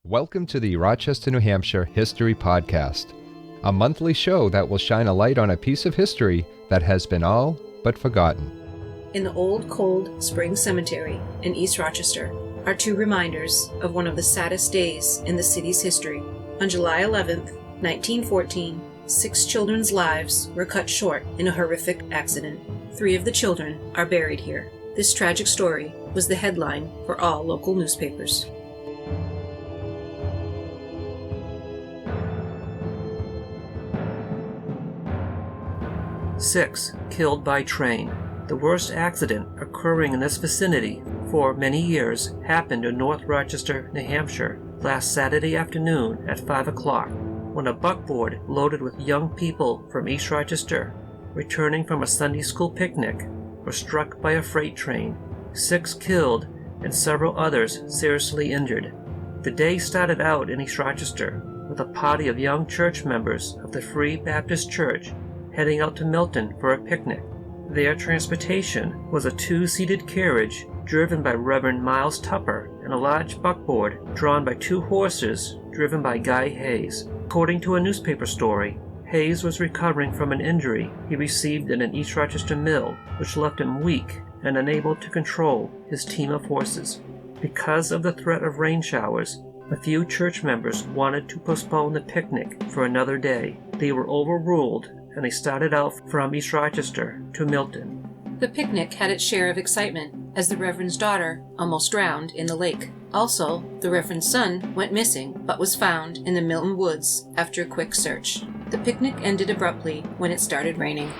Welcome to the Rochester, New Hampshire History Podcast, a monthly show that will shine a light on a piece of history that has been all but forgotten. In the old, cold spring cemetery in East Rochester are two reminders of one of the saddest days in the city's history. On July 11th, 1914, 6 children's lives were cut short in a horrific accident. 3 of the children are buried here. This tragic story was the headline for all local newspapers. Six killed by train. The worst accident occurring in this vicinity for many years happened in North Rochester, New Hampshire, last Saturday afternoon at 5 o'clock, when a buckboard loaded with young people from East Rochester, returning from a Sunday school picnic, was struck by a freight train. 6 killed and several others seriously injured. The day started out in East Rochester with a party of young church members of the Free Baptist Church heading out to Milton for a picnic. Their transportation was a 2-seated carriage driven by Reverend Miles Tupper and a large buckboard drawn by 2 horses driven by Guy Hayes. According to a newspaper story, Hayes was recovering from an injury he received in an East Rochester mill, which left him weak and unable to control his team of horses. Because of the threat of rain showers, a few church members wanted to postpone the picnic for another day. They were overruled, and they started out from East Rochester to Milton. The picnic had its share of excitement, as the Reverend's daughter almost drowned in the lake. Also, the Reverend's son went missing, but was found in the Milton woods after a quick search. The picnic ended abruptly when it started raining.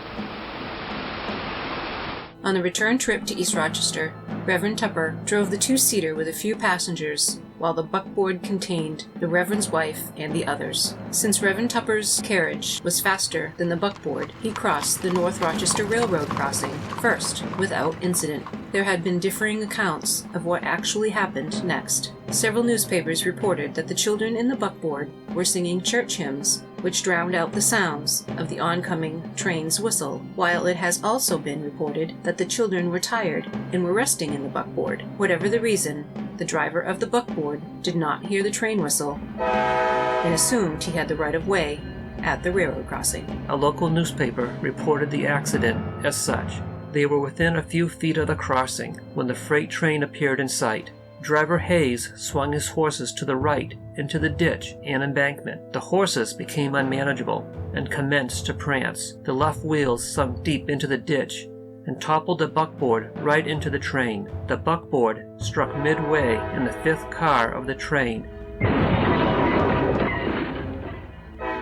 On the return trip to East Rochester, Reverend Tupper drove the 2-seater with a few passengers, while the buckboard contained the Reverend's wife and the others. Since Reverend Tupper's carriage was faster than the buckboard, he crossed the North Rochester Railroad crossing first, without incident. There had been differing accounts of what actually happened next. Several newspapers reported that the children in the buckboard were singing church hymns, which drowned out the sounds of the oncoming train's whistle, while it has also been reported that the children were tired and were resting in the buckboard. Whatever the reason, the driver of the buckboard did not hear the train whistle and assumed he had the right of way at the railroad crossing. A local newspaper reported the accident as such. They were within a few feet of the crossing when the freight train appeared in sight. Driver Hayes swung his horses to the right into the ditch and embankment. The horses became unmanageable and commenced to prance. The left wheels sunk deep into the ditch and toppled the buckboard right into the train. The buckboard struck midway in the 5th car of the train.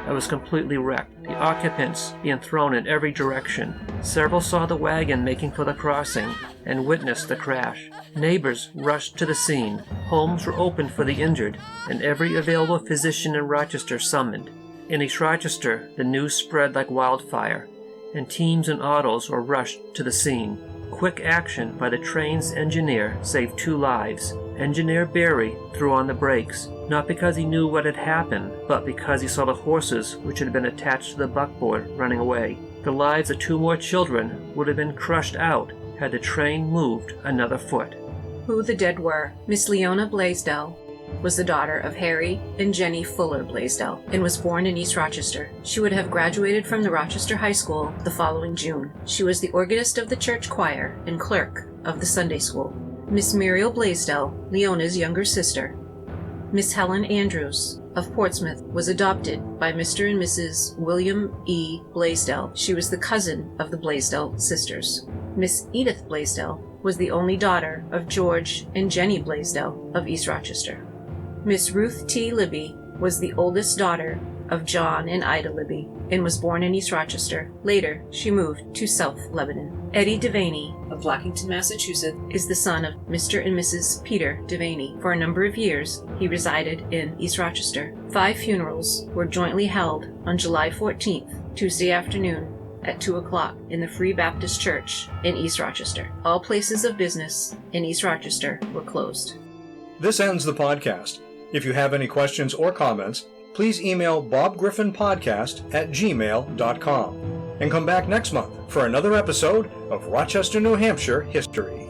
It was completely wrecked, the occupants being thrown in every direction. Several saw the wagon making for the crossing and witnessed the crash. Neighbors rushed to the scene. Homes were opened for the injured, and every available physician in Rochester summoned. In East Rochester, the news spread like wildfire, and teams and autos were rushed to the scene. Quick action by the train's engineer saved 2 lives. Engineer Barry threw on the brakes, not because he knew what had happened, but because he saw the horses which had been attached to the buckboard running away. The lives of 2 more children would have been crushed out had the train moved another foot. Who the dead were. Miss Leona Blaisdell was the daughter of Harry and Jenny Fuller Blaisdell and was born in East Rochester. She would have graduated from the Rochester High School the following June. She was the organist of the church choir and clerk of the Sunday school. Miss Muriel Blaisdell, Leona's younger sister. Miss Helen Andrews of Portsmouth was adopted by Mr. and Mrs. William E. Blaisdell. She was the cousin of the Blaisdell sisters. Miss Edith Blaisdell was the only daughter of George and Jenny Blaisdell of East Rochester. Miss Ruth T. Libby was the oldest daughter of John and Ida Libby and was born in East Rochester. Later, she moved to South Lebanon. Eddie Devaney of Blackington, Massachusetts, is the son of Mr. and Mrs. Peter Devaney. For a number of years, he resided in East Rochester. 5 funerals were jointly held on July 14th, Tuesday afternoon, at 2 o'clock in the Free Baptist Church in East Rochester. All places of business in East Rochester were closed. This ends the podcast. If you have any questions or comments, please email bobgriffinpodcast@gmail.com and come back next month for another episode of Rochester, New Hampshire History.